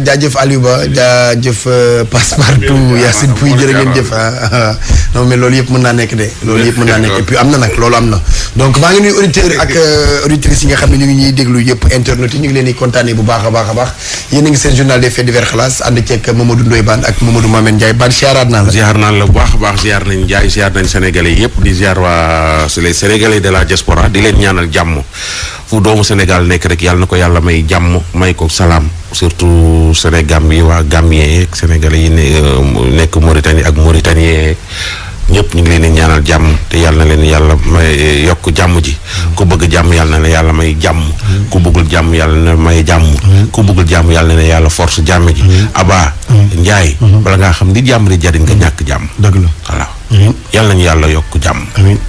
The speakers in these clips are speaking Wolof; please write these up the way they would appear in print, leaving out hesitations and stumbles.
jaajëf Aliou Ba jaajëf Passepartout Yacine Pouy jërë ngeen jëf non mais loolu yëpp mën naa nekk de loolu yëpp mën naa nekk et puis am na nag loolu am na donc maa ngi nuyu auditeurs ak auditrices yi nga xam ne ñu ngi ñuy déglu yëpp internet yi ñu ngi leen di kontaanee bu baax a baax a baax yéen a ngi seen journal des faits divers xalaas ànd ceeg Mamadou Ndoye Bane ak Mamadou Mamen Ndiaye Bane ziaraat naa la ziar naan la bu baax a baax ziar nañ Ndiaye ziar nañ sénégalais yëpp di ziar waa les sénégalais de la diaspora di leen ñaanal jàmm fu doomu Sénégal nekk rek yàlla na ko yàlla may jàmm may ko salaam surtout Sénégal yi waa Gambien ak sénégalais yi nekk Mauritanie ak Mauritanien ñëpp ñu ngi leen di ñaanal jàmm te yàlla na leen yàlla may yokk jàmm ji ku bëgg jàmm yàlla na yàlla may jàmm ku bëggul jàmm yàlla na may jàmm ku bëggul jàmm yàlla na yàlla force jàmm ji Aba Ndiaye bala ngaa xam ni jàmm di jariñ nga ñàkk jàmm dëgg la voilà yàlla nañu yàlla yokk jàmm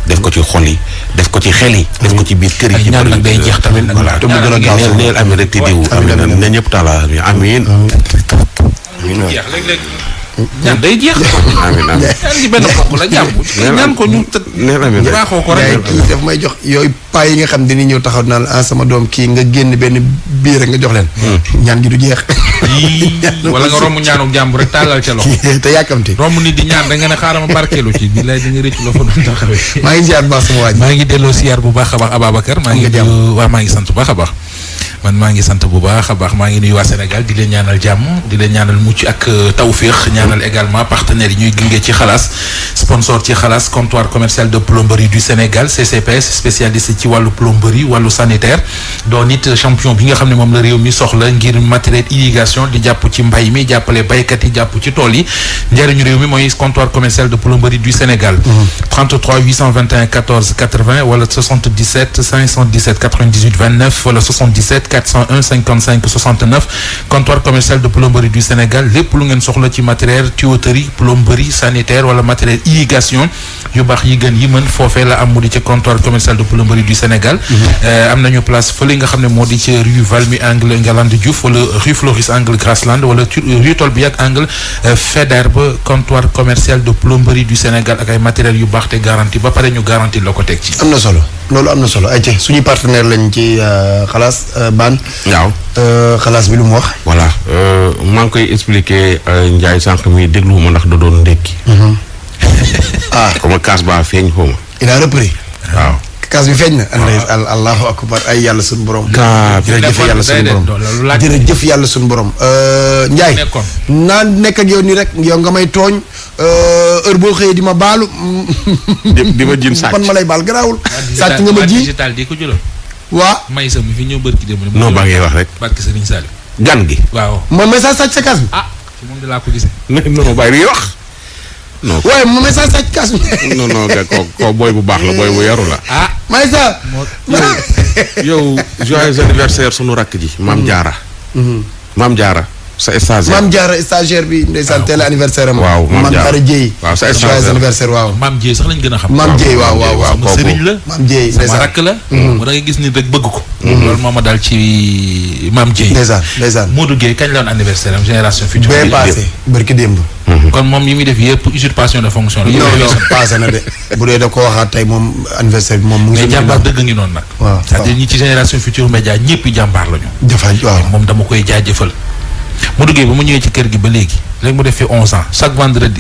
def ko ci xol yi def ko ci xel yi def ko ci biir kër yi ci ñaan nag day jeex tamit voilà te mu gën a gaaw neel amiin rek te diwu amiin na ñëpp taala amiin ñaan day jeex. amiin amiin ñaan gi benn bopp la jàmm. ñaan ko ñu baaxoo ko rek. kii daf may jox yooyu paa yi nga xam dañuy ñëw taxaw naan sama doom kii nga génn benn biir rek nga jox leen. ñaan gi du jeex. wala nga romb ñaanu jàmm rek tàllal ca loxo. te yàkkamti. romb nit di ñaan da nga ne xaaral ma barkeelu ci bi lay di nga rëcc la fa doon taxawee. maa ngi ziar bu baax sama waaj. maa ngi delloo siyaar bu baax a baax Ababacar. maa ngi sant bu baax a baax. man maa ngi sant bu baax a baax maa ngi nuyu waa Sénégal di leen ñaanal jàmm di leen ñaanal mucc ak tawféex ñaanal également partenaires yi ñuy gunge ci xalaas sponsor ci xalaas comptoir commercial de plomberie du Sénégal CCPS spécialiste ci wàllu plomberie wàllu sanitaire doon it champion bi nga xam ne moom la réew mi soxla ngir matériel irrigation di jàpp ci mbay mi jàppale baykat yi jàpp ci tool yi njëriñu réew mi mooy comptoir commercial de plomberie du Sénégal 33 821 14 80 wala 77 517 98 29 wala 77 401 55 69 comptoir commercial de plomberie du Sénégal lépp lu ngeen soxla ci matériel tuyauterie plomberie sanitaire wala matériel irrigation yu baax yi gën yi mën foofee la am mu di ci comptoir commercial de plomberie du Sénégal am nañu place fële nga xam ne moo di ci rue Valmy angle Ngalandou Diouf wala rue Floris angle Grasland wala rue Tolbiac angle Faidherbe comptoir commercial de plomberie du Sénégal ak ay matériel yu baax te garanti ba pare ñu garanti la ko teg ci am na solo loolu am na solo ay ci suñuy partenaire lañ ci xalaas Bane waaw xalaas bi lu mu wax voilà maa ngi koy expliquer Ndiaye sànq mi déglu ma ndax da doon ndékki comme kaas baa feeñ xaw ma il a repris waaw kaas bi feeñ na allahu akbar ay yàlla suñu borom jërëjëf yàlla suñu borom jërëjëf yàlla suñu borom Ndiaye naa nekk ak yow nii rek yow nga may tooñ heure boo xëyee di ma baalu di ma jin sàcc man ma lay baal garaawul sàcc nga ma ji digital di ko jëloon waa may sa mi fi ñëw bërki dem non baa ngay wax rek barki Serigne Saliou gan gi waaw mooy message sàcc sa kaas bi ci moom de laa ko gisee non bàyyi li wax non waaye ma message sàcc kaas bi non ko booy bu baax la booy bu yaru la may sa yow joyeux anniversaire sunu rakk ji Maam Jaara sa stagiaire Maam Jaara stagiaire bi ndeysaan teel anniversaire am waaw Maam Jaara Jéy waaw sa joyeux anniversaire waaw Maam Jéy sax lañ gën a xam Maam Jéy waaw sama sëriñ la Maam Jéy sama rakk la mu da ngay gis nit rek bëgg ko loolu moo ma dal ci Maam Jéy ndeysaan Modou Gueye kañ la woon anniversaire am génération future bee passé barki démb kon moom yi muy def yëpp usurpation de fonction la non passé na de bu dee da ko waxaat tey moom anniversaire bi moom mu ngi mais jàmbaar dëgg ngi noonu nag waaw c'est-à-dire ñi ci génération future média ñëpp jàmbaar lañu waaw moom dama koy jaajëfal mu duggee ba mu ñëwee ci kër gi ba léegi mu def fi 11 ans chaque vendredi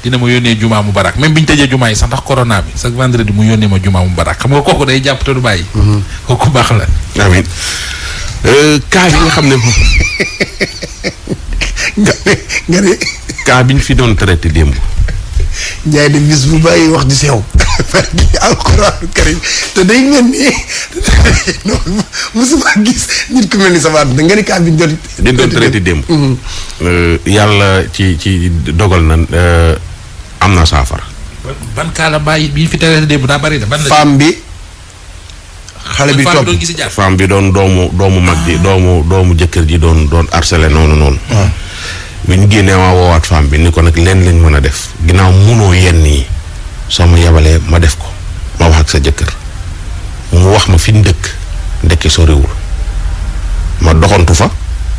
dina ma yónnee jumaa mu barak même bi ñu tëjee jumaa yi sax ndax corona bi chaque vendredi mu yónnee ma jumaa mu barak xam nga kooku day jàpp te du bàyyi. kooku baax la. amiin cas bi nga xam ne moom. nga ne. cas bi ñu fi doon traité démb. Ndiaye de bis bu bàyyi wax di sew. alxuraan karim te day mel ni non mosuma gis nit ku mel ni sama àdduna nga ne cas bi ñu doon traité démb. yàlla ci dogal na am na saafara. ban cas la bàyyi bi ñu fi traité démb daa bari da ban la. femme bi. xale bi topp femme bi doon doomu mag ji doomu jëkkër ji doon harcelé noonu. bi ñu génnee ma woowaat femme bi ni ko nag leen lañ mën a def ginnaaw munoo yenn yi soo ma yebalee ma def ko ma wax ak sa jëkkër mu wax ma fi ñu dëkk ndekki soriwul ma doxantu fa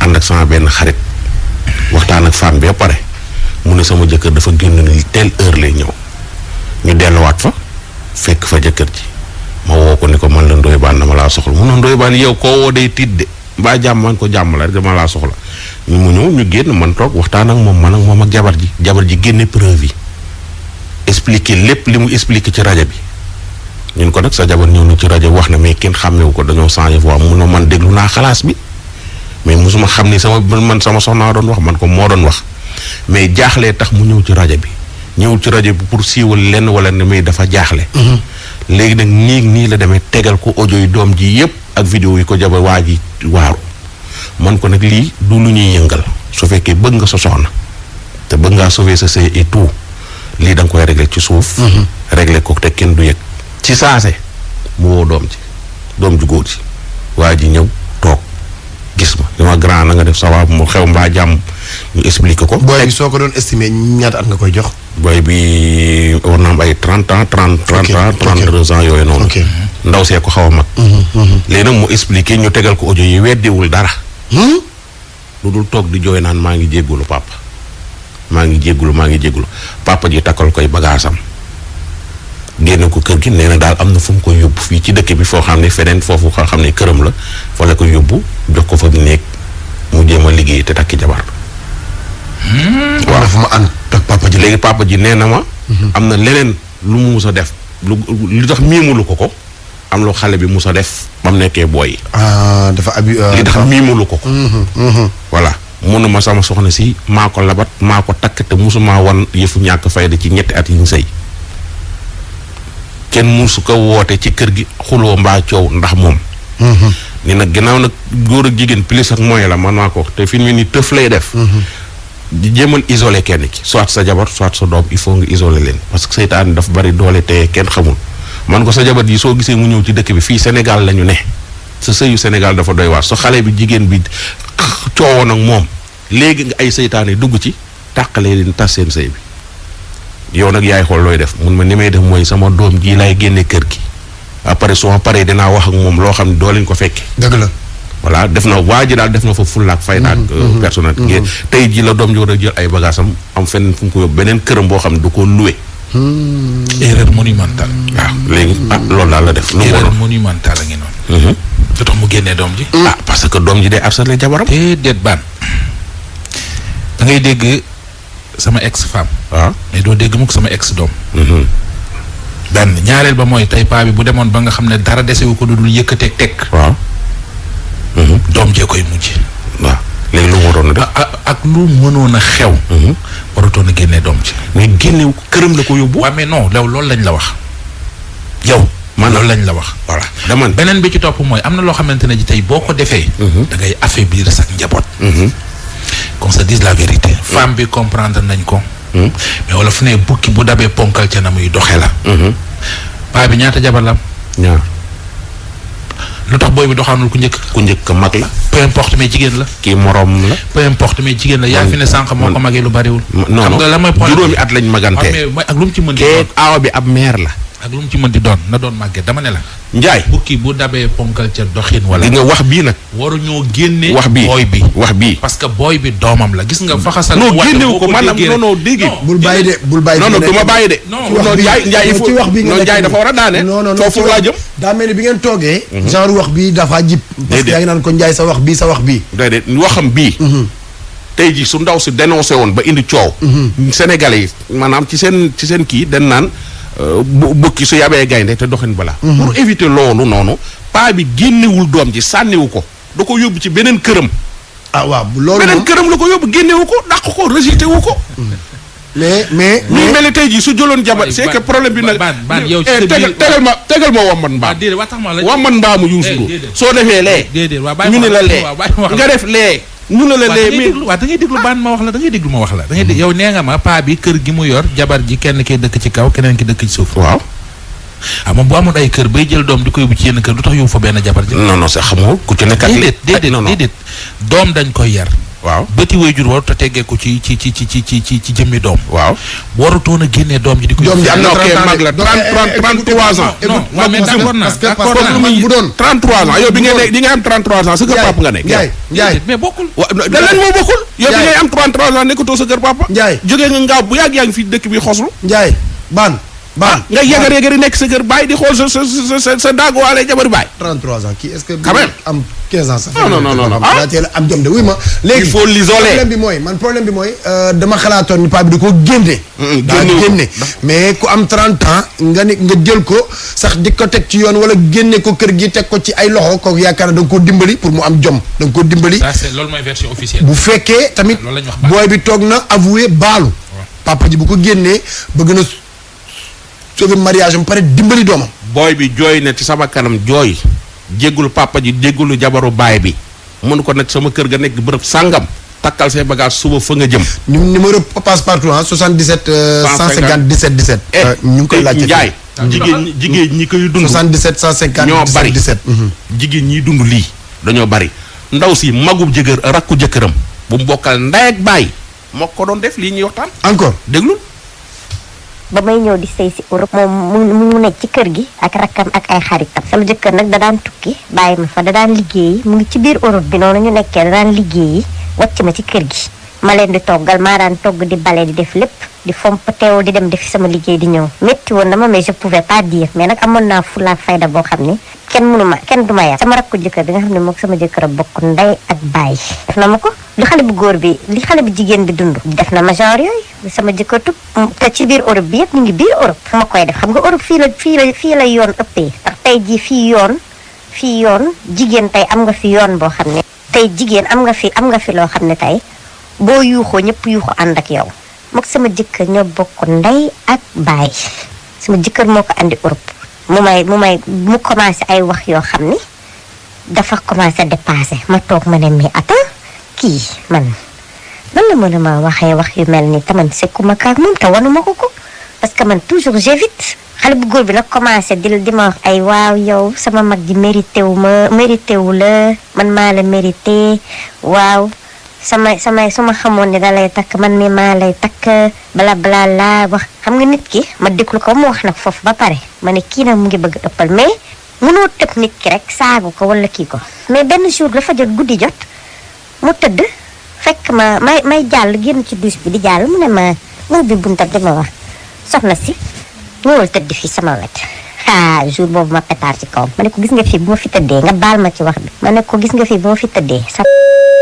ànd ak sama benn xarit waxtaan ak femme bi ba pare mu ne sama jëkkër dafa génn ni telle heure lay ñëw ñu delluwaat fa fekk fa jëkkër ji ma woo ko ni ko man la Ndoye Bane dama laa soxla mun na Ndoye Bane yow koo woo day tiit de mbaa jàmm man ko jàmm la rek dama laa soxla mu ñëw ñu génn man toog waxtaan ak moom ak jabar ji génne preuve yi expliquer lépp li mu expliquer ci rajo bi ñun ko nag sa jabar ñëw na ci rajo wax na mais kenn xàmmewu ko dañoo changé voix mun na man déglu naa xalaas bi mais mosuma xam ni sama soxnaa doon wax man ko moo doon wax mais jaaxlee tax mu ñëw ci rajo bi ñëwul ci rajo bi pour siiwal lenn wala ne mais dafa jaaxle léegi nag nii la demee tegal ko audio yi doom ji yépp ak vidéo yi ko jabar waa ji waaru man ko nag lii du lu ñuy yëngal su fekkee bëgg nga sa soxna te bëgg ngaa sauver sa sëy et tout lii da nga koy régler ci suuf régler ko te kenn du yëg ci saase mu woo doom ju góor ji waa ji ñëw toog gis ma li ma grand na nga def sawaab mu xew mbaa jàmm ñu expliquer ko booy bi soo ko doon estimer ñaata at nga koy jox booy bi war na am ay 30 ans 32 ans yooyu noonu ndaw see ko xaw a mag léegi nag mu expliquer ñu tegal ko audio yi weddiwul dara lu dul toog di jooy naan maa ngi jéggulu papa maa ngi jéggulu papa ji takkal koy bagaasam génne ko kër gi nee na daal am na fu mu koy yóbbu fii ci dëkk bi foo xam ne feneen foofu nga xam ne këram la fa la ko yóbbu jox ko fa néeg mu jéem a liggéey te takki jabar waaw fu ma ànd ak papa ji léegi papa ji nee na ma am na leneen lu mu mus a def lu tax miimulu ko am lu xale bi mus a def ba mu nekkee booy dafa abi li tax miimulu ko voilà mun ma sama soxna si maa ko labat maa ko takk te musuma wan yëfu ñàkk fayda ci 3 at yi ñu sëy kenn musu ko woote ci kër gi xuloo mbaa coow ndax moom ni nag ginnaaw nag góor ak jigéen plus ak moyen la man maa ko te fi mu ni tëf lay def di jéemal isolé kenn ki soit sa jabar soit sa doom il faut nga isolé leen parce que seytaan daf bari doole te kenn xamul man ko sa jabar ji soo gisee mu ñëw ci dëkk bi fii Sénégal la ñu ne sa sëyu Sénégal dafa doy waar so xale bi jigéen bi coowoon ak moom léegi nga ay seytaane dugg ci tàqalee leen tas seen sëy bi yow nag yaay xool looy def mun ma ni may def mooy sama doom ji lay génne kër gi après soo paree dinaa wax ak moom loo xam ne doo leen ko fekke dëgg la voilà def na waa ji daal def na fa fullaak faydaak personnel tey ji la doom ji war a jël ay bagaasam am fenn fu mu ko yóbbu beneen këram boo xam ne du ko loué erreur monumentale waaw léegi loolu daal la def erreur monumentale a ngi noonu lu tax mu génnee doom ji parce que doom ji day harcelé jabaram déet baan da ngay dégg sama ex femme waaw mais doo dégg mukk sama ex doom benn ñaareel ba mooy tey paa bi bu demoon ba nga xam ne dara desewu ko dudul yëkkateeg teg waaw doom jee koy mujj waaw léegi lu mu waroon a def ak lu mënoon a xew waratoon a génnee doom ci mais génnewu ko këram la ko yóbbu waaw mais non loolu lañ la wax yow man loolu lañ la wax voilà dama beneen bi ci topp mooy am na loo xamante ne ji tey boo ko defee da ngay affaiblir sa njaboot qu'on se dise la vérité femme bi comprendre nañ ko mais wala fu ne bukki bu dabee ponkal ca na muy doxe la paa bi ñaata jabar la am ñaar lu tax booy bi doxaanul ku njëkk mag la peu importe mais jigéen la kii moroom la peu importe mais jigéen la yaa fi ne sànq moo ko magee lu bariwul non xam nga la mooy problème juróomi at lañ magante mais ak lu mu ci mën di kee doon aawa bi ab meer la ak lu mu ci mën di doon na doon màgget dama ne la Njaay bukki bu dabee ponkal ca doxin wala di nga wax bii nag waruñoo génne wax bii booy bi parce que booy bi doomam la gis nga faxasal non génnewu ko maanaam non dégg bul bàyyi de non du ma bàyyi de non Njaay il faut ci wax bi nga non Njaay dafa war a daane non foofu laa jëm daa mel ni bi ngeen toogee genre wax bi dafa jib parce que yaa ngi naan ko Njaay sa wax bii déedéet waxam bii tey ji su ndaw si dénoncé woon ba indi coow Sénégalais yi maanaam ci seen kii dañ naan bukki su yabee gaynde te doxin bala pour éviter loolu noonu paa bi génnewul doom ji sànniwu ko da ko yóbbu ci beneen këram waaw loolu beneen këram la ko yóbbu génnewu ko dàq ko rejeté wu ko mais nii mel ni tey jii su jëloon jabar c'est que problème bi nag baan yow tegal ma wamman mbaam wamman mbaamu yuusu soo defee lee ñu ne la lee nga def lee ñu ne la lee waaw da ngay déglu baan ma wax la da ngay déglu ma wax la da ngay yow nee nga ma paa bi kër gi mu yor jabar ji kenn ki dëkk ci kaw keneen ki dëkk ci suuf waaw moom bu amoon ay kër bay jël doom di ko yóbbu ci yenn kër du tax yóbbu fa benn jabar ji non sax xamoo ku ci nekkat déedéet doom dañ koy yar waaw bëti waajur warut a teggee ko ci jëmmi doom waaw warutoon a génnee doom ji di ko doom ji am na 30 mag la 33 ans non waaw mais d'accord naa d'accord parce que bu doon 33 ans yow bi ngay am 33 ans sa kër papa nga nekk Njaay mais bokkul da leen moo bokkul yow bi ngay am 33 ans nekkatoo sa kër papa Njaay jógee nga ngaaw bu yàgg yaa ngi fi dëkk bi xoslu Njaay baan nga yëgër nekk sa kër bàyyi di xool sa daaguwaale jabar bàyyi 33 ans kii est-ce que quand même am 15 ans sax. non daa teel am jom de wuy ma. léegi il faut l'isoler. problème bi mooy dama xalaatoon ni paa bi da koo génne. génne mais ku am 30 ans nga jël ko sax di ko teg ci yoon wala génne ko kër gi teg ko ci ay loxo kooku yaakaar na da nga koo dimbali pour mu am jom da nga koo dimbali. ça c'est loolu mooy version officielle. bu fekkee tamit booy bi toog na avoué baalu. papa ji bu ko génnee bëgg na sauver mariage am pare dimbali doomam. booy bi jooy na ci sama kanam jooy jéggulu papa ji jéggulu jabaru baay bi mënu ko nag sama kër ga nekk bërëb sàngam takkal say bagage suba fa nga jëm. numéro passe-partout 77 150 17 17. ñu ngi koy laajte Njaay jigéen ñi koy dund 77 150 ñoo bari 17 jigéen ñiy dund lii dañoo bari ndaw si magub rakku jëkkëram bu mu bokkal ndey ak baay moo ko doon def lii ñuy waxtaan encore déglu ba may ñëw di sëy si Europe moom mu nekk ci kër gi ak rakkam ak ay xaritam sama jëkkër nag da daan tukki bàyyi ma fa da daan liggéeyi mu ngi ci biir Europe bi noonu ñu nekkee da daan liggéeyi wàcc ma ci kër gi ma leen di toggal maa daan togg di bale di def lépp di fomp teewoo di dem defi sama liggéey di ñëw métti woon na ma mais je pouvais pas dire mais nag amoon naa fulla fayda boo xam ni kenn du ma yar sama rakku jëkkër bi nga xam ne moom sama jëkkër a bokk ndey ak baay def na ma ko li xale bu jigéen bi dund def na ma genre yooyu sama jëkkër tub te ci biir Europe bi yëpp ñu ngi biir Europe ma koy def xam nga Europe fii la yoon ëppee ndax tey jii fii yoon jigéen tey am nga fi yoon boo xam ne tey jigéen am nga fi loo xam ne tey boo yuuxoo ñëpp yuuxoo ànd ak yow mook sama jëkkër ñoo bokk ndey ak baay sama jëkkër moo ko andi Europe mu commencé ay wax yoo xam ni dafa commencé dépassé ma toog ma ne mais attends kii man la mën a ma waxee wax yu mel ni taman sekkuma kaak moom te wanuma ko parce que man toujours j'évite xale bu góor bi nag commencé di ma wax ay waaw yow sama mag ji mérité wu la man maa la mérité waaw su ma xamoon ne da lay takk man mi maa lay takk bala bala laa wax xam nga nit ki ma déglu ko mu wax nag foofu ba pare ma ne kii nag mu ngi bëgg ëppal mais mënoo tëb nit ki rek saagu ko wala kii ko mais benn jour dafa jot guddi jot mu tëdd fekk ma may jàll génn ci douche bi di jàll mu ne ma moo bi buntab di ma wax soxna si ñëwal tëdd fii sama wet jour boobu ma pétard ci kawam ma ne ko gis nga fii bu ma fi tëddee nga baal ma ci wax bi ma ne ko gis nga fii bu ma fi tëddee sa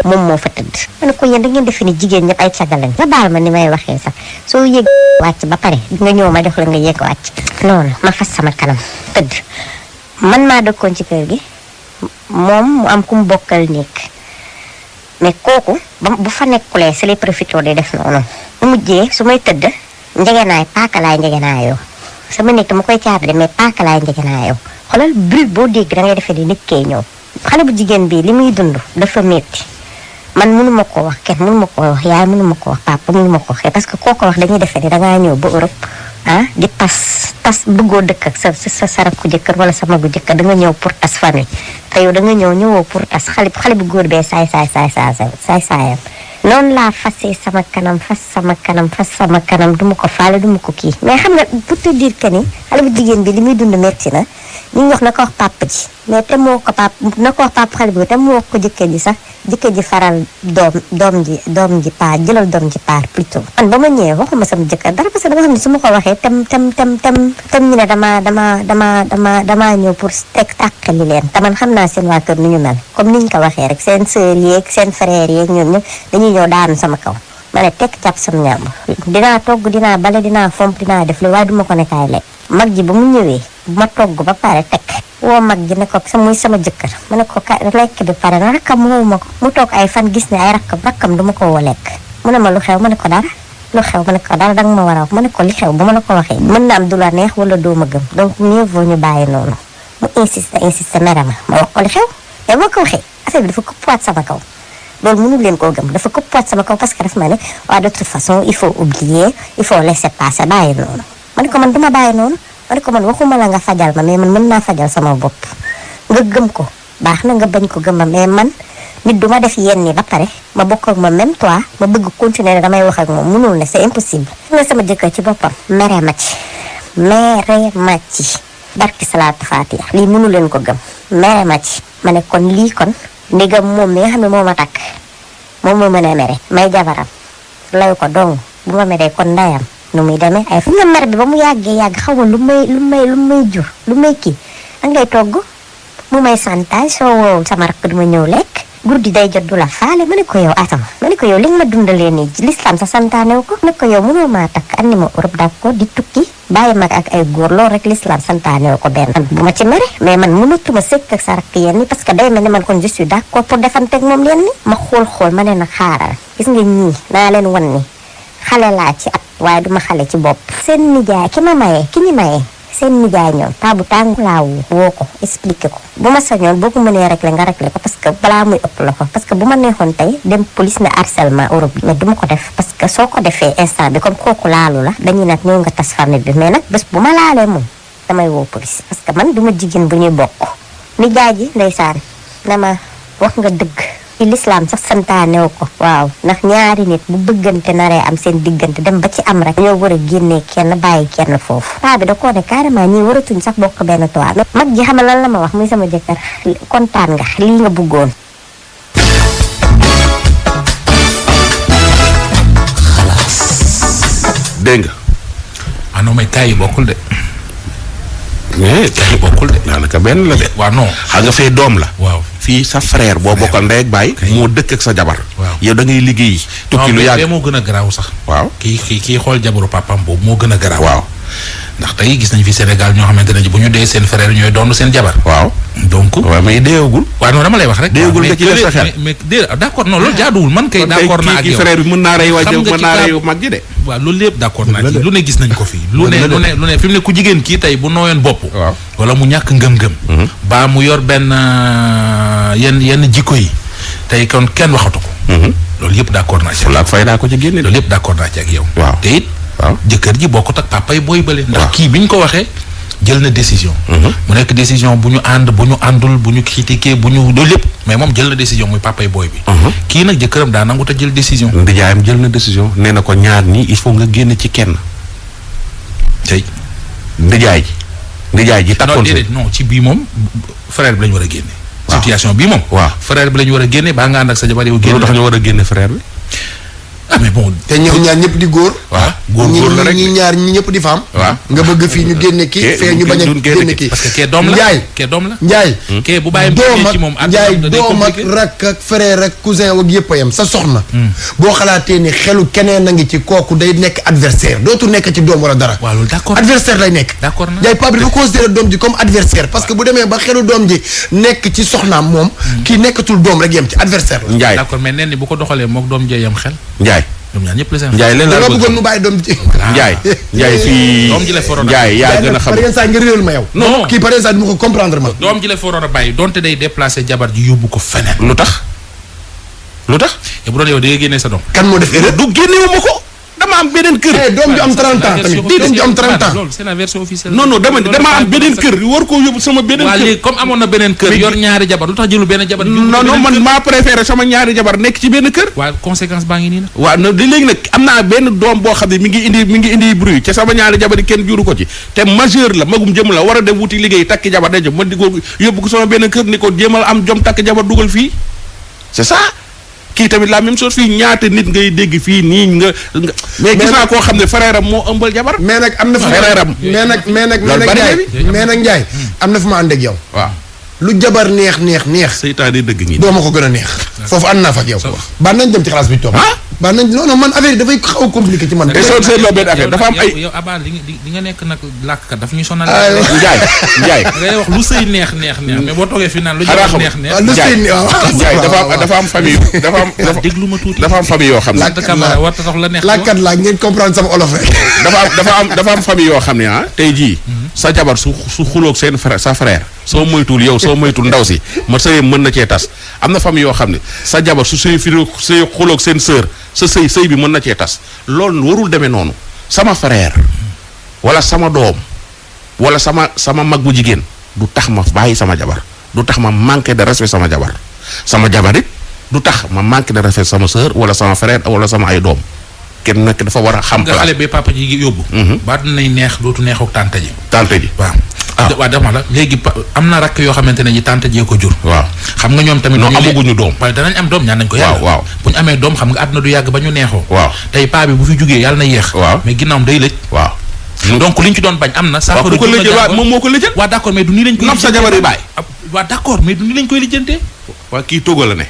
moom moo fa tëdd ma ne ko yéen da ngeen defe ni jigéen ñëpp ay cagalañ nga baal ma ni may waxee sax soo yëg wàcc ba pare nga ñëw ma jox la nga yëg wàcc noonu ma fas sama kanam tëdd man maa dëkkoon ci kër gi moom mu am ku mu bokkal nekk mais kooku bu fa nekkulee si lay profité di def noonu mu mujjee su may tëdd njegenaay paakalaay njegenaayoo sama nekk dama koy caabi de mais paakalaay njegenaayoo xoolal bruit boo dégg da ngay defee ni nit kee ñëw xale bu jigéen bi li muy dund dafa métti man mënuma ko wax kenn mënuma ko wax yaay mënuma ko wax papa mënuma ko wax parce que koo ko wax dañuy defee ni dangaa ñëw ba Europe di tas bëggoo dëkk ak sa rakku jëkkër wala sa magu jëkkër da nga ñëw pour tas famille te yow da nga ñëwoo pour tas xale bu góor bee saayam noonu laa fasee sama kanam duma ko faale duma ko kii mais xam nga pour te dire que ni xale bu jigéen bi li muy dund metti na ñu ngi wax na ko wax papa ji mais te moo ko papa xale bi te mu wax ko jëkkër ji sax jëkkër ji faral doom ji paar jëlal doom ji paar plutôt man ba ma ñëwee waxuma sama jëkkër dara parce que dama xam ne su ma ko waxee tam ñu ne dama ñëw pour tàqali leen te man xam naa seen waa kër nu ñu mel comme niñ ko waxee rek seen sœur yeeg seen frère yeeg ñoom ñëpp dañuy ñëw daanu sama kaw ma ne tekk jàpp sama ñàmb dinaa togg dinaa bale dinaa fomp dinaa def lu waaye duma ko nekkaay lekk mag ji ba mu ñëwee ma togg ba pare teg woo mag ji ne ko muy sama jëkkër ma ne ko lekk bi pare na rakkam woowu ma ko mu toog ay fan gis ne ay rakkam duma ko woo lekk mu ne ma lu xew ma ne ko dara danga ma war a wax ma ne ko li xew ba ma la ko waxee mën na am du la neex wala doo ma gëm donc mieux vaut ñu bàyyi noonu mu insiste mere ma wax ko li xew te boo ko waxee affaire bi dafa këppuwaat sama kaw loolu mënul leen koo gëm dafa këppuwaat sama kaw parce que daf ma ne waaw de toute façon il faut oublier il faut laisser passer bàyyi noonu ma ne ko man duma bàyyi noonu ma ne ko man waxuma la nga fajal ma mais man mën naa fajal sama bopp nga gëm ko baax na nga bañ ko gëm ma mais man nit duma def yenn ni ba pare ma bokk ak ma même toi ma bëgg continuer ne damay wax ak moom mënul ne c'est impossible nga sama jëkkër ci boppam mere ma ci barki salaatu faatiha lii mënu leen ko gëm mere ma ci ma ne kon lii kon ndegam moom mi nga xam ne moo ma takk moom moo mën a mere may jabaram layu ko dong bu ma meree kon ndayam nu muy demee ay fu nga mer bi ba mu yàgg xaw ma lu may jur lu may kii da ngay togg mu may santaay soo woowul sama rakk duma ñëw lekk guddi day jot du la faale ma ne ko yow atama ma ne ko yow li nga ma dundalee nii l'islam sa santaanew ko ne ko yow mënoo maa takk andi ma Europe d'accord di tukki bàyyi mag ak ay góor loolu rek l'islam santaanew ko benn bu ma ci mere mais man mënatuma sëkk ak sa rakk yenn ni parce que day mel ni man kon je suis d'accord pour defanteeg moom leen ni ma xool ma ne na xaaral gis nga ñii naa leen wan ni xale laa ci at waaye duma xale ci bopp seen nijaay ki ñu mayee seen nijaay ñoom paa bu tàng laa woo ko expliqué ko bu ma sañoon boo ko mënee régler nga régler ko parce que balaa muy ëpp la ko parce que bu ma neexoon tey dem police ne harcèlement Europe bi mais du ma ko def parce que soo ko defee instant bi comme kooku laalu la dañuy nag ñëw nga tas famille bi mais nag bés bu ma laalee moom damay woo police parce que man du ma jigéen bu ñuy bokk nijaay ji ndeysaan na ma wax nga dëgg ci l'islam sax santaanew ko waaw ndax ñaari nit bu bëggante naree am seen diggante dem ba ci am rek ñoo war a génnee kenn bàyyi kenn foofu paa bi da koo ne carrément ñii waratuñ sax bokk benn toit mag ji xamal lan la ma wax muy sama jëkkër kontaan nga lii nga bëggoon xalaas dégg nga ah non mais kaay yi bokkul de mais kaay yi bokkul de daanaka benn la de waaw non xam nga fee doom la waaw fii sa frère boo bokkal ndey ak baay moo dëkk ak sa jabar waaw yow da ngay liggéey tukki lu yàgg moo gën a garaaw sax waaw kii xool jabaru papam boobu moo gën a garaaw waaw ndax tey gis nañ fi Sénégal ñoo xamante ne bu ñu dee seen frère ñooy doon seen jabar waaw donc waaw mais deewagul waaw non dama lay wax rek deewagul nga ci def sa xel mais d'accord non loolu jaaduwul man kay d'accord naa ak yow frère bi mën naa rey wàjj mën naa rey mag ji de waaw loolu lépp d'accord naa ci lu ne gis nañ ko fii lu ne fi mu ne ku jigéen kii tey bu nooyoon bopp waaw wala mu ñàkk ngëm-ngëm baa mu yor benn yenn jikko yi tey kon kenn waxatu ko loolu yëpp d'accord naa ci ak fay daa ko ci génne loolu yëpp d'accord naa ci ak yow waaw te it waaw jëkkër ji bokkut ak papa yi booy bële ndax kii bi ñu ko waxee jël na décision mu nekk décision bu ñu ànd bu ñu àndul bu ñu critiquer bu ñu loolu lépp mais moom jël na décision muy papa yi booy bi kii nag jëkkëram daa nangu te jël décision ndijaayam jël na décision nee na ko ñaar ñi il faut nga génn ci kenn tey ndijaay ji takkoon non ci bii moom frère bi la ñu war a génne situation bii moom waaw frère bi la ñu war a génne baa nga ànd ak sa jabar yow génne loolu tax ñu war a génne frère bi ah mais bon te ñoom ñaar ñëpp di góor. waaw góor la rek ñi ñaar ñi ñëpp di femme. waaw nga bëgg fii ñu génne kii fee ñu bañ a génne kii. parce que kee doom la Njaay kee doom la. Njaay. kee bu bàyyi ci moom Njaay doom ak rakk ak frère ak cousin ak yëpp a yem sa soxna. boo xalaatee ni xelu keneen a ngi ci kooku day nekk adversaire dootu nekk ci doom wala dara. waaw loolu d'accord adversaire lay nekk. d'accord na Njaay Pape bi dafa considéré doom ji comme adversaire parce que bu demee ba xelu doom ji nekk ci soxnaam moom. kii nekkatul doom rek yem ci adversaire la. Njaay d'accord mais nen ni bu ko doxalee mook doom jee yem xel. Njaay. ñoom ñaar ñëpp la seen. Njaay leen laa bëggoon mu bàyyi doom ji. Njaay fii. doom ji la foroon Njaay yaa gën a xam. par exemple nga réeral ma yow. non kii par exemple du ma ko comprendre ma. doom ji la foroon a bàyyi donte day déplacer jabar ji yóbbu ko feneen. lu tax. bu doon yow da ngay génnee sa doom. kan moo def erreur. du génnewu ma ko. dama am beneen kër. doom ju am 30 ans tamit doom ju am 30 ans. loolu c'est la version officielle. non dama am beneen kër war koo yóbbu sama beneen waa kër. léegi comme amoon na beneen kër yor ñaari jabar lu tax jëlu benn jabar. non man maa préféré sama ñaari jabar nekk ci benn kër. waa conséquence baa ngi nii nag. waaw léegi nag am naa benn doom boo xam ne mi ngi indi bruit ca sama ñaari jabar yi kenn juru ko ci te majeur la magum jëm la war a dem wuti liggéey takki jabar day jëm man di ko yóbbu ko sama benn kër ni ko jéemal am jom takk jabar dugal fii c'est ça. kii tamit la même chose fii ñaata nit ngay dégg fii nii nga mais gis naa koo xam ne frère am moo ëmbal jabar. mais nag am na fu frère am mais nag Njaay am na fu ma ànd ak yow. waaw lu jabar neex. seytaane dëgg ngi. doo ma ko gën a neex. foofu ànd naa fa ak yow. baax nañ dem ci xalaas bi toog. baax nañ non man affaire yi dafay xaw a compliqué ci man. te soo seetloo benn affaire dafa am ay. yow Abba li nga nekk nag làkkat daf ñuy sonal. Njaay ngay wax lu sëy neex mais boo toogee fi naan lu jabar neex. Njaay dafa am famille déglu ma tuuti dafa am famille yoo xam ne. làkkat laa ngeen comprendre sama olof rek. dafa am famille yoo xam ne tey jii. sa jabar su xuloog seen frère sa frère. soo moytuwul yow soo moytuwul ndaw si ma sëy mën na cee tas am na famille yoo xam ne sa jabar su sëy xuloog seen sœur sa sëy bi mën na cee tas loolu warul demee noonu sama frère wala sama doom wala sama mag bu jigéen du tax ma bàyyi sama jabar du tax ma manquer de respect sama jabar it du tax ma manquer de respect sama sœur wala sama frère wala sama ay doom kenn nekk dafa war a xam. nga xale bi papa ji yóbbu. ba dinañ neex dootu neexook tante ji. waaw. waaw dama la léegi am na rakk yoo xamante ne ji tante jee ko jur. waaw xam nga ñoom tamit. non amaguñu doom. waaye danañ am doom ñaan nañ ko yàlla. waaw bu ñu amee doom xam nga àdduna du yàgg ba ñu neexoo. waaw tey paa bi bu fi jugee yàlla na yéex. waaw mais ginnaawam day lëj. waaw. donc liñ ci doon bañ am na. waaw ku ko lëjal waaw moom moo ko lëjal. waaw d'accord mais du nii lañ ko. nopp sa jabar yi baay. waa d'accord mais du ni lañ koy lijjantee. waa kii Togo la ne.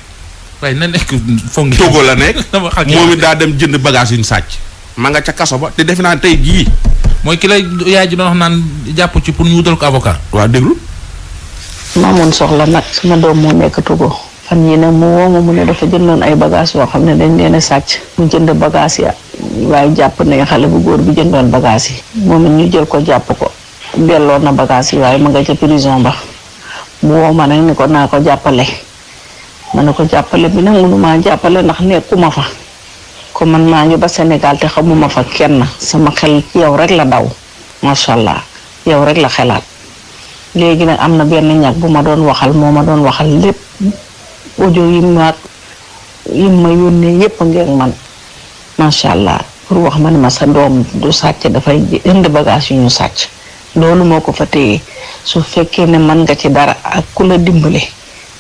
waaye na nekk foog nga. Togo la nekk. moom it daa dem jënd bagage yu ñu sàcc. ma nga ca kaso ba te defe naa tey jii. mooy ki lay yaay ji doon wax naan jàpp ci pour ñu wutal ko avocat. waa déglu. maamoon soxla nag sama doom moo nekk Togo fan yii nag mu woo ma mu ne dafa jëndoon ay bagages yoo xam ne dañ leen a sàcc mu jënd bagages ya waaye jàpp ne xale bu góor bi jëndoon bagages yi moom it ñu jël ko jàpp ko delloo na bagages yi waaye ma nga ca prison ba mu woo ma nag ni ko naa ko jàppale ma ne ko jàppale bi nag mënumaa jàppale ndax nekkuma fa ko man maa ngi ba Sénégal te xamuma fa kenn sama xel yow rek la daw macha allah yow rek la xelaat. léegi nag am na benn ñag bu ma doon waxal moo ma doon waxal lépp audio yi ma yónnee yépp ngeen man macha allah pour wax ma ne ma sa doom du sàcc dafay indi bagage yu ñu sàcc loolu moo ko fa téye su fekkee ne mën nga ci dara ak ku la dimbale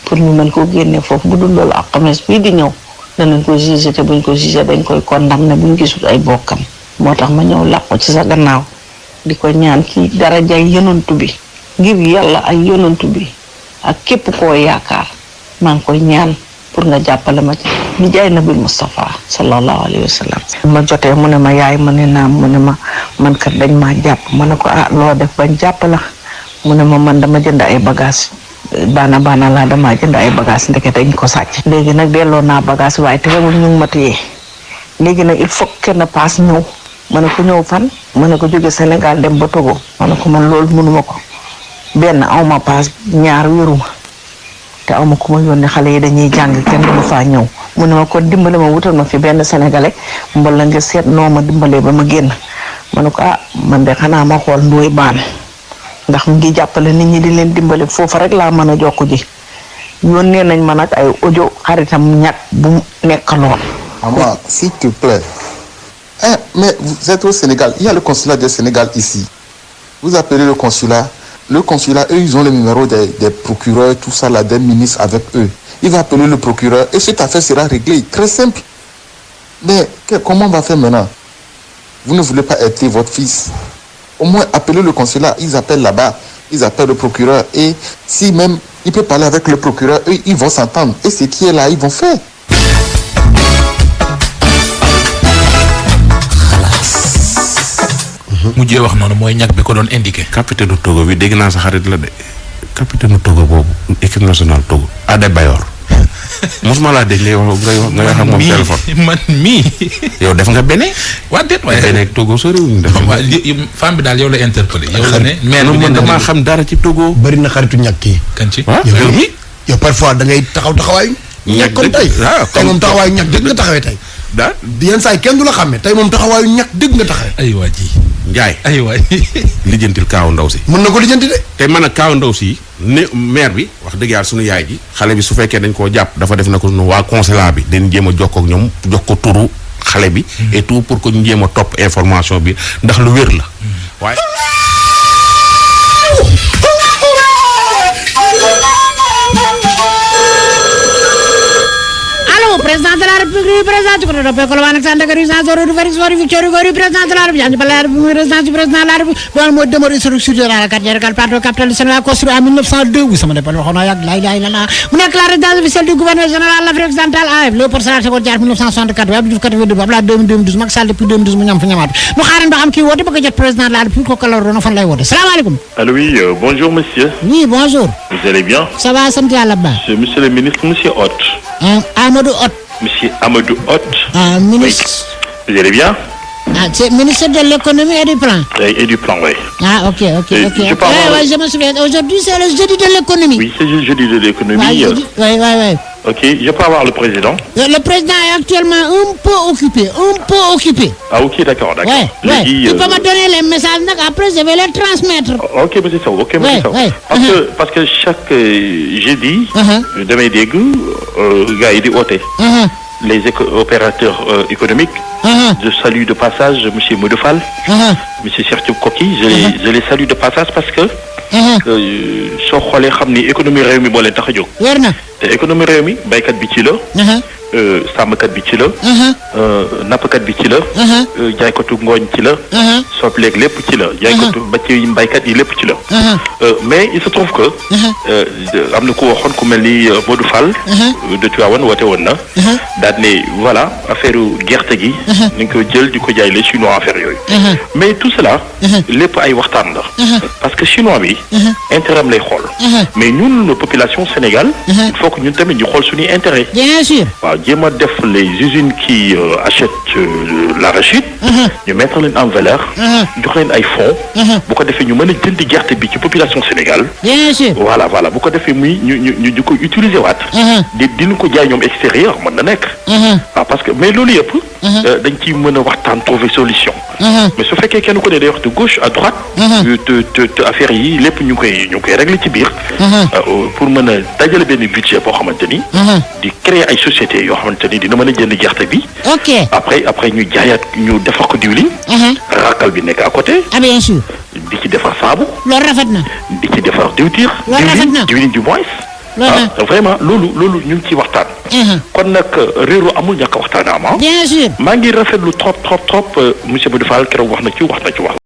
pour ñu mën koo génne foofu bu dul loolu ak xames bii di ñëw danañ ko jugé te buñ ko jugé dañ koy condamné buñ gisul ay bokkam moo tax ma ñëw làqu ci sa gannaaw di ko ñaan ci darajay yonantu bi ngir yàlla ay yonantu bi ak képp koo yaakaar maa ngi koy ñaan pour nga jàppale ma ci ni jaay nabil Mustafa sallallahu alayhi wa sallam ma jotee mu ne ma yaay ma ne naam mu ne ma man kat dañ maa jàpp ma ne ko loo def bañ jàpp la mu ne ma man dama jënd ay bagage baana laa dama jënd ay bagage ndeke dañ ko sàcc léegi nag delloo naa bagage waaye terewul ñu ngi ma téye léegi nag il faut kenn paas ñëw ma ne ko ñëw fan ma ne ko jóge Sénégal dem ba Togo ma ne ko man loolu mënuma ko benn awma paas ñaar wéruma te awma ku ma yónnee xale yi dañuy jàng kenn du ma faa ñëw mu ne ma kon dimbale ma wutal ma fi benn sénégalais mbala nga seet noo ma dimbalee ba ma génn ma ne ko man de xanaa ma xool Ndoye Bane ndax mu ngi jàppale nit ñi di leen dimbale foofu rek laa mën a jokk ji yónnee nañ ma nag ay audio xaritam ñàkk bu nekkaloon. Maman, s'il te plaît. Mais vous êtes au Sénégal. Il y a le consulat du Sénégal ici. Vous appelez le consulat. Le consulat, eux, ils ont le numéro des procureurs, tout ça, là, des ministres avec eux. Il va appeler le procureur et cette affaire sera réglée. Très simple. Mais comment on va faire maintenant? Vous ne voulez pas aider votre fils. Au moins, appelez le consulat. Ils appellent là-bas. Ils appellent le procureur. Et si même il peut parler avec le procureur, eux, ils vont s'entendre. Et ce qui est là, ils vont faire. mujjee wax noonu mooy ñag bi ko doon indiqué. capitaine Togo bi dégg naa sa xarit la de capitaine Togo boobu équipe nationale Togo. Adebayor mosuma laa dégg ngay wax ak moom téléphone. man mii. yow def nga bene. waa déet waaye bene Togo soriwuñu def. waaw femme bi daal yow la interpellé. yow la ne maire bi man damaa xam dara ci Togo. bëri na xaritu ñàkk kii. kan ci yow mi yow parfois da ngay taxawaayu. ñàkk comme tey tey moom taxawaayu ñàkk dëgg nga taxawee tey. daal yenn saa yi kenn du la xàmme tey moom taxawaayu ñàkk dëgg nga taxawee. ay waa ji Njaay ay waa lijjantil kaaw ndaw si. mën na ko lijjanti de. te man ak kaaw ndaw si ne maire bi wax dëgg yàlla sunu yaay ji xale bi su fekkee dañ koo jàpp dafa def na ko sunu waa consulat bi dañ jéem a jokkoo ak ñoom jox ko turu xale bi. et tout pour que ñu jéem a topp information bi ndax lu wér la waaye. Président de la République, président du gouvernement Colobane ak Sandaga rue Sans Zoro du Félix Faure Victor Hugo rue président de la République par la République résidence du président de la République bon moo demeuré sur la carte générale plateau capitale du Sénégal construit en 1902 wu sama dépal waxoon naa yàgg lay la mu nekk la résidence officielle du gouverneur général de l'Afrique occidentale AF Léopold Sédar Senghor Diatta 1964 Abdou Diouf 82 Abdoulaye 2012 Macky Sall depuis 2012 mu ñam fi ñamaatu nu xaaran ba xam kii woote bëgg a jot président de la République kooku la doon fan lay woote salaamaaleykum. Allô, oui, bonjour monsieur. Oui, bonjour. Vous allez bien? Ça va, sant yàlla ba. Monsieur le ministre, monsieur Hott. Amadou Hott. Monsieur Amadou Hott. Ministre. Oui. Vous allez bien? C'est ministre de l'économie et du plan. Et du plan, oui. Ok. Je peux avoir... je me souviens. Aujourd'hui, c'est le jeudi de l'économie. Oui, c'est le jeudi de l'économie. Oui. Ok, je peux avoir le président? Le président est actuellement un peu occupé. Ah, ok, d'accord. Ouais. Tu peux me donner les messages, après je vais les transmettre. Ok, monsieur Sow, Parce que chaque jeudi, damay dégg gars yi di oote. Les opérateurs économiques. Je salue de passage monsieur Modou Fall. Monsieur Cheikh Diop Koki, je les salue de passage parce que soo xoolee xam ni économie réew mi moo leen tax a jóg. Wér na. te économie réew mi baykat bi ci la. sàmmkat bi ci la. nappkat bi ci la. jaaykatu ngooñ ci la. sopleeg lépp ci la. jaaykatu ba ci mbaykat yi lépp ci la. mais il se trouve que. am na ku waxoon ku mel ni Modou Fall. de Tivaouane woote woon na. daal ne voilà affaire gerte gi. ni nga ko jël di ko jaay les chinois affaire yooyu. mais tout cela. lépp ay waxtaan la. parce que chinois bi. intérêt am lay xool. mais ñun la population Sénégal. il faut que ñun tamit ñu xool suñuy intérêt. bien sûr. waaw jéem a def les usines qui achètent l'arachide. ñu mettre leen en valeur. jox leen ay fonds. bu ko defee ñu mën a jënd gerte bi ci population Sénégal. bien sûr. voilà bu ko defee muy ñu ko utiliser waat. dinu ko jaay ñoom extérieur mën na nekk. waaw parce que mais loolu yëpp. dañ ciy mën a waxtaan trouver solution. mais su fekkee kenn ku ne day wax de gauche à droite. te affaire yi lépp ñu ngi koy régler ci biir. pour mën a dajale benn budget boo xamante ni. di créer ay sociétés yoo xamante ni dina mën a jënd gerte bi. ok après ñu jaayaat ñu defar ko diwlin. rakkal bi nekk à côté. ah bien sûr. di ci defar saabu. loolu rafet na. di ci defar diwtiir. loolu rafet na diwlin du moins. vraiment loolu ñu ngi ciy waxtaan. kon nag réeru amul ñàkk waxtaan ama. bien sûr. maa ngi rafetlu trop monsieur Modou Fall keroog wax na ci wax.